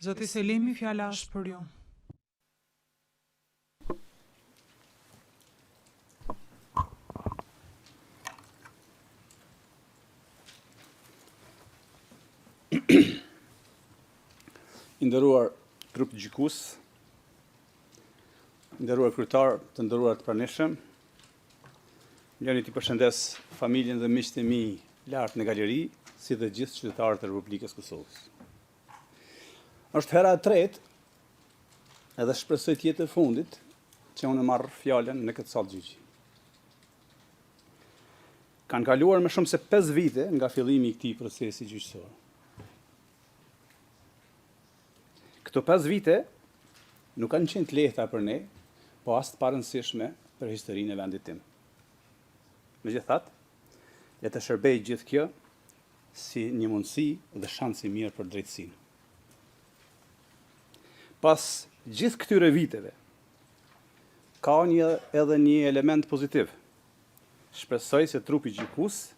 Zoti Selimi, fjala është për ju. I nderuar grup gjykues, nderuar kryetar, të nderuar të pranishëm, lejoni t'i përshëndes familjen dhe miqtë e mi lart në galeri, si dhe gjithë qytetarët e Republikës Kosovës. Është hera e tretë, edhe shpresoj të jetë e fundit, që unë marr fjalën në këtë sallë gjyqi. Kanë kaluar më shumë se 5 vite nga fillimi i këtij procesi gjyqësor. Këto 5 vite nuk kanë qenë të lehta për ne, po as të parëndësishme për historinë e vendit tim. Megjithatë, le të shërbej gjithë kjo si një mundësi dhe shans i mirë për drejtësinë. Pas gjithë këtyre viteve, ka edhe një element pozitiv. Shpresoj se trupi gjykues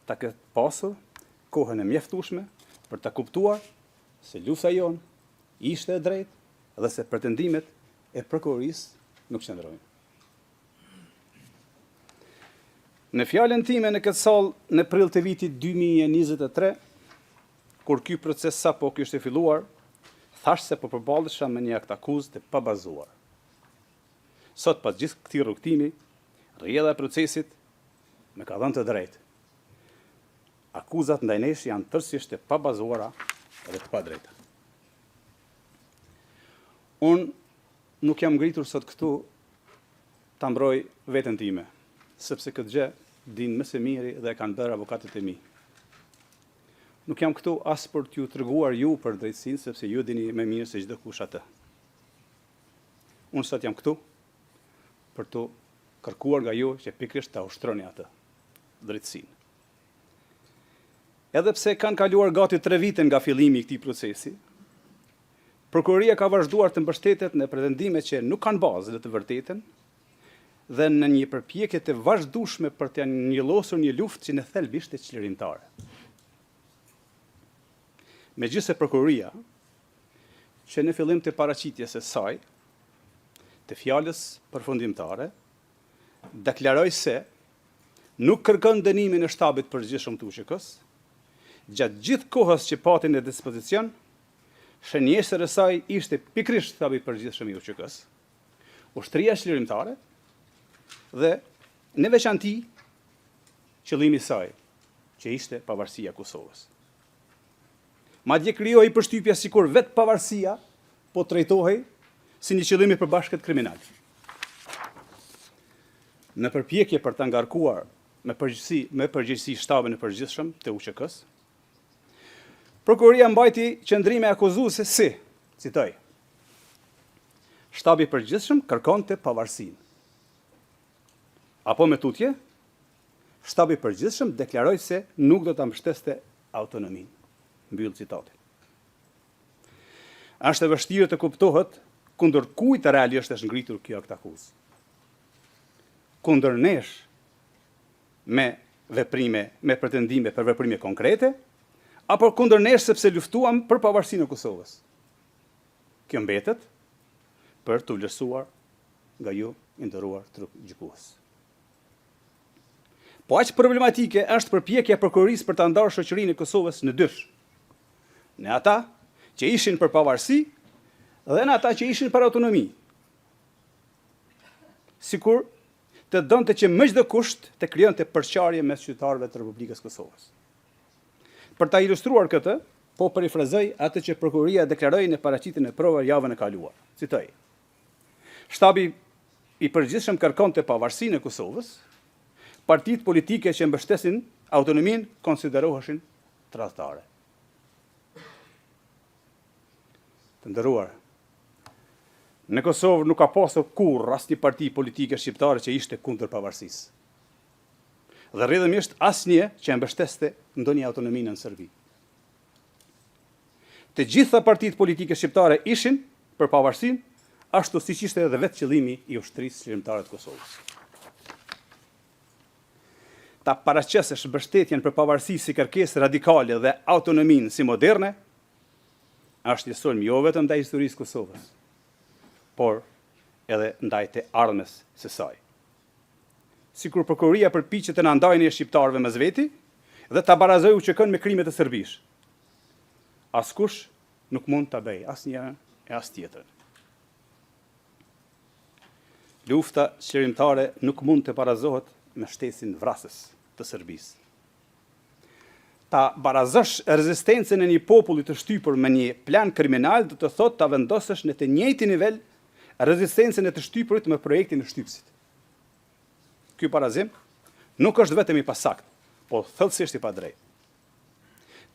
ta ketë pasur kohën e mjaftueshme për ta kuptuar se lufta jonë ishte e drejtë dhe se pretendimet e prokurorisë nuk qëndrojnë. Në fjalën time në këtë sallë në prill të vitit 2023, kur ky proces sapo kishte filluar, thash se po përballesha me një akt akuzë të pabazuar. Sot pas gjithë këtij rrugtimi, rrjedha e procesit më ka dhënë të drejtë. Akuzat ndaj nesh janë tërësisht të pabazuara dhe të padrejta. Unë nuk jam ngritur sot këtu ta mbroj veten time, sepse këtë gjë din më së miri dhe kanë bërë avokatët e mi. Nuk jam këtu as për t'ju treguar ju për drejtësinë, sepse ju dini më mirë se çdo kush atë. Unë sot jam këtu për t'u kërkuar nga ju që pikërisht ta ushtroni atë drejtësinë. Edhe pse kanë kaluar gati 3 vite nga fillimi i këtij procesi, prokuroria ka vazhduar të mbështetet në pretendime që nuk kanë bazë dhe të vërtetën dhe në një përpjekje të vazhdueshme për të njëllosur një luftë që në thelb ishte çlirimtare. Megjithëse prokuroria, që në fillim të paraqitjes së saj, të fjalës përfundimtare, deklaroi se nuk kërkon dënimin e shtabit përgjithshëm të UÇK-s, gjatë gjithë kohës që pati në dispozicion, shënjesër e saj ishte pikërisht shtabi përgjithshëm i UÇK-s, ushtria çlirimtare dhe në veçanti qëllimi i saj, që ishte pavarësia e Kosovës. Madje krijoi përshtypje sikur vetë pavarësia po trajtohej si një qëllim i përbashkët kriminal. Në përpjekje për ta ngarkuar me përgjegjësi shtabin e përgjithshëm të UÇK-s, prokuroria mbajti qëndrime akuzuese si, citoj, shtabi i përgjithshëm kërkonte pavarësinë. Apo me tutje, shtabi i përgjithshëm deklaroi se nuk do ta mbështeste autonominë. Mbyll citatin. Është e vështirë të kuptohet kundër kujt realisht është ngritur kjo akt akuzë. Kundër nesh me pretendime për veprime konkrete, apo kundër nesh sepse luftuam për pavarësinë e Kosovës. Kjo mbetet për të vlerësuar nga ju i nderuar trup gjykues. Po aq problematike është përpjekja e prokurorisë për ta ndarë shoqërinë e Kosovës në dysh. Në ata që ishin për pavarësi dhe në ata që ishin për autonomi. Sikur të donte që me çdo kusht të krijonte përçarje mes qytetarëve të Republikës Kosovës. Për ta ilustruar këtë, po perifrazoj atë që prokuroria deklaroi në paraqitjen e provave javën e kaluar. Citoj: Shtabi i përgjithshëm kërkonte pavarësinë e Kosovës, partitë politike që mbështesin autonominë konsideroheshin tradhtare. Të nderuar, në Kosovë nuk ka pasur kurrë asnjë parti politike shqiptare që ishte kundër pavarësisë. Dhe rrjedhimisht asnjë që mbështeste ndonjë autonominë në Serbi. Të gjitha partitë politike shqiptare ishin për pavarësinë, ashtu siç ishte edhe vetë qëllimi i ushtrisë çlirimtare të Kosovës. Ta paraqesesh mbështetjen për pavarësi si kërkesë radikale dhe autonominë si moderne, është një sulm jo vetëm ndaj historisë Kosovës, por edhe ndaj të ardhmes së saj. Sikur prokuroria përpiqet të na ndajnë e shqiptarëve mes veti dhe ta barazojë UÇK-n me krimet e Serbisë. Askush nuk mund ta bëjë asnjëherë e as tjetrën. Lufta qërimtare nuk mund të barazohet me shtesin vrasës të Serbisë. Ta barazosh rezistencën e një populli të shtypur me një plan kriminal do të thotë ta vendosësh në të njëjtin nivel rezistencën e të shtypurit me projektin e shtypësit. Ky barazim nuk është vetëm i pasakt, po thellësisht i padrejtë.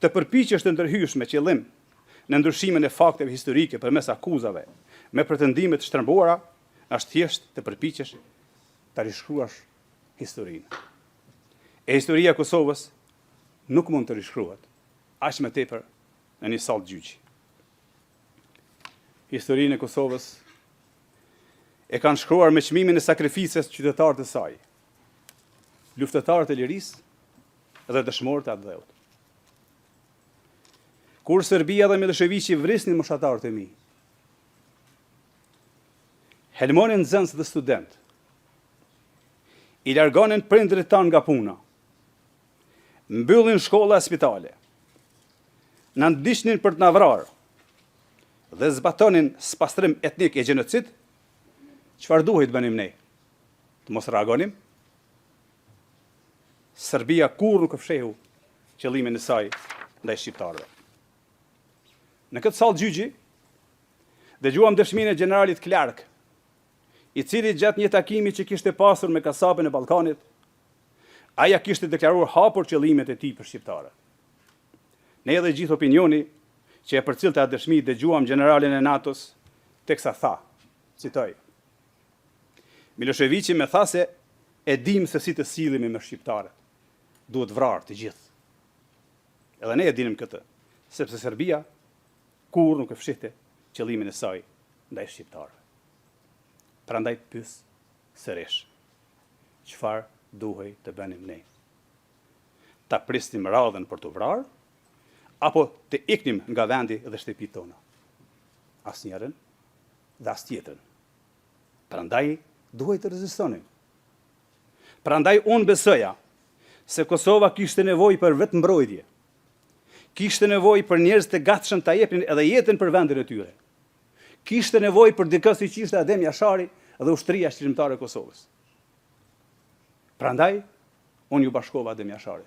Të përpiqesh të ndërhysh me qëllim në ndryshimin e fakteve historike përmes akuzave me pretendime të shtrëmbuara, është thjesht të përpiqesh ta rishkruash historinë. E historia e Kosovës nuk mund të rishkruhet, aq më tepër në një sallë gjyqi. Historinë e Kosovës e kanë shkruar me çmimin e sakrificës qytetarët e saj, luftëtarët e lirisë dhe dëshmorët e atë dheut. Kur Serbia dhe Miloševiqi vrisnin moshatarët e mi, helmonin nxënës dhe student, i largonin prindërit tanë nga puna, mbyllin shkolla e spitale, në ndiqnin për të na vrarë dhe zbatonin spastrim etnik e gjenocid, çfarë duhet bënim ne? Të mos reagonim? Serbia kur nuk e fshehu qëllimin e saj ndaj shqiptarëve. Në këtë sallë gjyqi, dëgjuam dëshminë e generalit Clark, i cili gjatë një takimi që kishte pasur me kasapën e Ballkanit, aja kishte deklaruar hapur qëllimet e tij për shqiptarët. Ne edhe gjithë opinioni që e përcillte atë dëshmi dëgjuam generalin e NATO-s, teksa tha, citoj: Miloševiqi më tha se e dim se si të sillemi me shqiptarët. Duhet vrarë të gjithë. Edhe ne e dinim këtë, sepse Serbia kur nuk e fshihte qëllimin e saj ndaj shqiptarëve. Prandaj pyes sërish, çfarë duhej të bënim ne? Ta prisnim radhën për të vrarë, apo të iknim nga vendi dhe shtëpitë tona? Asnjërin dhe as tjetrën. Prandaj duhej të rezistonim. Prandaj unë besoja se Kosova kishte nevojë për vetë mbrojtje. Kishte nevojë për njerëz të gatshëm ta jepnin edhe jetën për vendin e tyre. Kishte nevojë për dikë siç ishte Adem Jashari dhe ushtria shqiptare e Kosovës. Prandaj unë ju bashkova Adem Jasharit.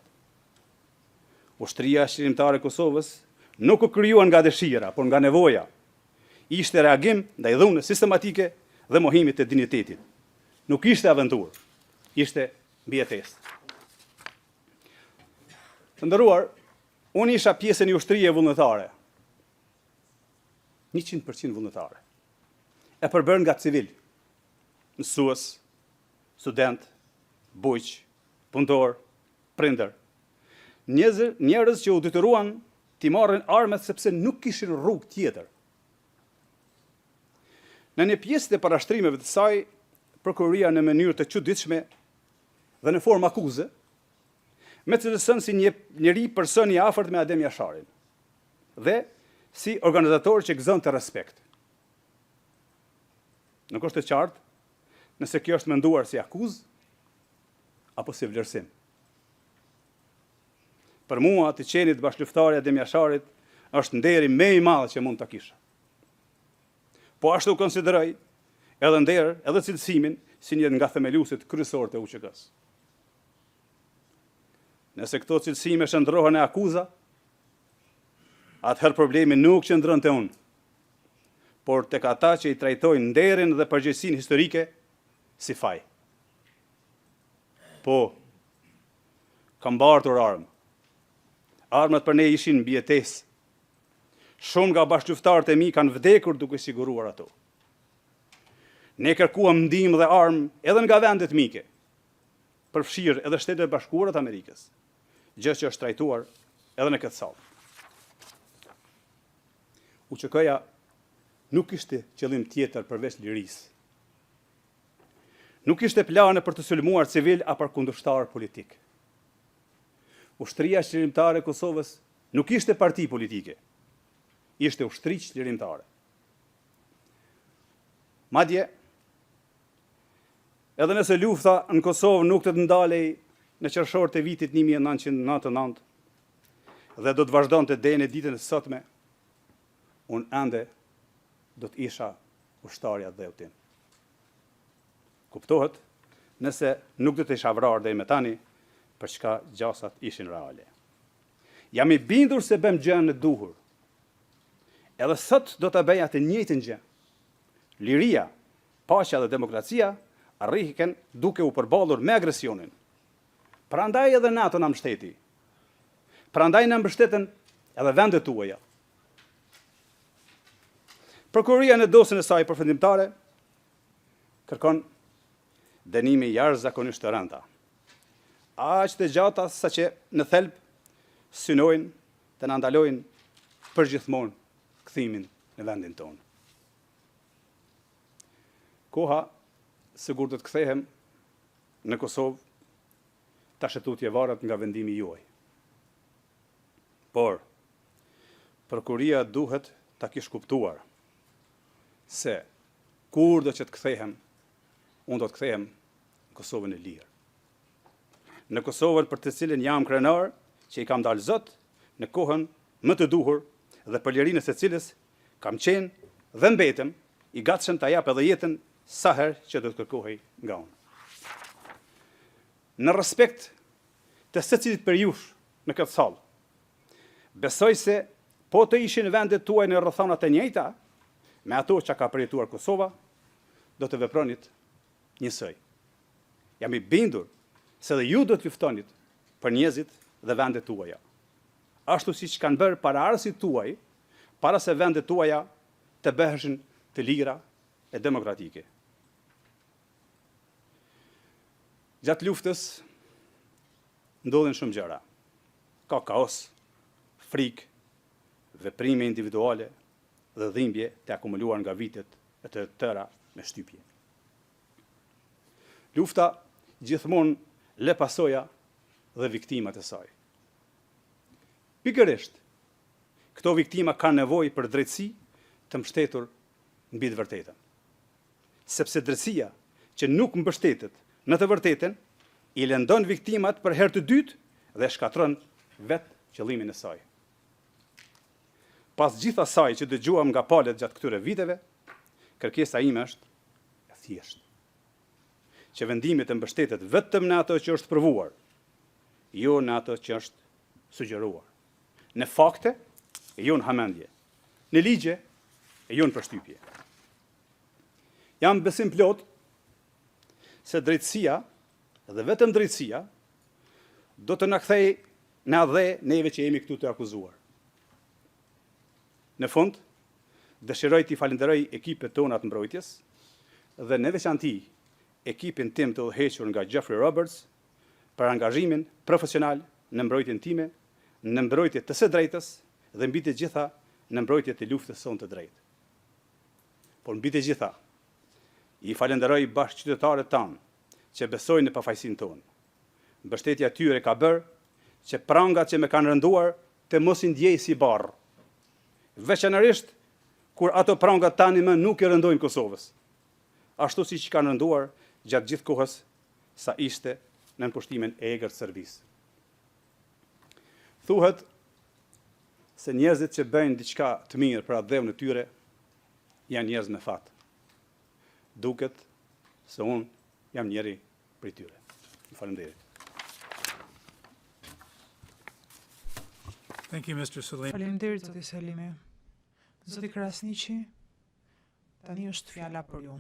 Ushtria shqiptare e Kosovës nuk u krijuan nga dëshira, por nga nevoja. Ishte reagim ndaj dhunës sistematike dhe mohimit të dinjitetit. Nuk ishte aventurë, ishte mbijetesë. Të nderuar, unë isha pjesë e një ushtrie vullnetare. 100% vullnetare. E përbërë nga civil, mësues, student, bujq, punëtor, prindër. Njerëz që u detyruan t'i marrin armet sepse nuk kishin rrugë tjetër. Në një pjesë të parashtrimeve të saj, prokuroria në mënyrë të çuditshme dhe në formë akuze, me cilësën si njëri person i afërt me Adem Jasharin dhe si organizator që gëzon të respekt. Nuk është e qartë nëse kjo është menduar si akuzë apo si vlerësim. Për mua, të qenit bashkëluftari Adem Jasharit është nderi më i madh që mund ta kisha. Po ashtu konsideroj edhe nder, edhe cilësimin si një nga themeluesit kryesorë të UÇK-s. Nëse këto cilësime shndrohen e akuza, atëherë problemi nuk qëndron te unë, por tek ata që i trajtojnë nderin dhe përgjegjësinë historike si faj. Po, kam mbartur armë. Armat për ne ishin mbijetesë. Shumë nga bashkëluftarët e mi kanë vdekur duke siguruar ato. Ne kërkuam ndihmë dhe armë edhe nga vendet mike, përfshirë edhe Shtetet e Bashkuara të Amerikës, gjë që është trajtuar edhe në këtë sallë. UÇK-ja nuk kishte qëllim tjetër përveç lirisë. Nuk kishte plane për të sulmuar civil apo kundërshtar politik. Ushtria shqiptare e Kosovës nuk ishte parti politike. ishte ushtriq lirimtare. Madje, edhe nëse lufta në Kosovë nuk të ndalej në qershor të vitit 1999 dhe do të vazhdonte deri në ditën e sotme, unë ende do të isha ushtarja dheutin. Kuptohet, nëse nuk do të isha vrarë deri më tani, për çka gjasat ishin reale. Jam i bindur se bëm gjën e duhur. Edhe sot do të bëja të njëjtën gjë. Liria, paqja dhe demokracia arrihen duke u përballur me agresionin. Prandaj edhe NATO na mbështeti. Prandaj na mbështeten edhe vendet tuaja. Prokuroria në dosjen e saj përfundimtare kërkon dënime jashtëzakonisht të rënda. Aq të gjata saqë në thelb synojnë të na ndalojnë përgjithmonë kthimin në vendin tonë. Koha sigur do të kthehem në Kosovë tash tutje varet nga vendimi juaj. Por prokuroria duhet ta kish kuptuar se kur do që të kthehem, unë do të kthehem në Kosovën e lirë. Në Kosovën për të cilën jam krenar, që i kam dalë Zot, në kohën më të duhur dhe për lirinë e secilës kam qenë dhe mbetem i gatshëm ta jap edhe jetën sa herë që do të kërkohej nga unë. Në respekt të secilit për jush në këtë sallë, besoj se po të ishin vendet tuaj në rrethonat e njëjta me ato që ka përjetuar Kosova, do të vepronit njësoj. Jam i bindur se dhe ju do të luftonit për njerëzit dhe vendet tuaja. Ashtu siç kanë bërë paraardhësit tuaj, para se vendet tuaja të bëheshin të lira e demokratike. Gjatë luftës ndodhin shumë gjëra. Ka kaos, frikë, veprime individuale dhe dhimbje të akumuluar nga vitet e të tëra me shtypje. Lufta gjithmonë le pasoja dhe viktimat e saj. Pikërisht, këto viktima kanë nevojë për drejtësi të mbështetur mbi të vërtetën. Sepse drejtësia që nuk mbështetet në të vërtetën i lëndon viktimat për herë të dytë dhe shkatron vetë qëllimin e saj. Pas gjithë asaj që dëgjuam nga palët gjatë këtyre viteve, kërkesa ime është e thjeshtë. Që vendimi të mbështetet vetëm në ato që është provuar, jo në ato që është sugjeruar. Në fakte, e jo në hamendje. Në ligje, e jo në përshtypje. Jam besim plot se drejtësia dhe vetëm drejtësia do të na kthej na dhe neve që jemi këtu të akuzuar. Në fund, dëshiroj t'i falenderoj ekipet tona të mbrojtjes dhe në veçanti ekipin tim të udhëhequr nga Jeffrey Roberts për angazhimin profesional në mbrojtjen time, në mbrojtje të së drejtës dhe mbi të gjitha në mbrojtje të luftës sonë të drejtë. Por mbi të gjitha, i falenderoj bashkëqytetarët tanë që besojnë në pafajësinë tonë. Mbështetja tyre ka bërë që prangat që më kanë rënduar të mos i ndjej si barr. Veçanërisht kur ato prangat tani më nuk i rëndojnë Kosovës, ashtu siç kanë rënduar gjatë gjithë kohës sa ishte në nënpushtimin e egër të Serbisë. Thuhet se njerëzit që bëjnë diçka të mirë për atë dhëvën e tyre janë njerëz me fat. Duket se unë jam njëri prej tyre. Faleminderit. Thank you, Mr. Salim. Faleminderit zoti Selimi. Zoti Krasniqi, tani është fjala për ju.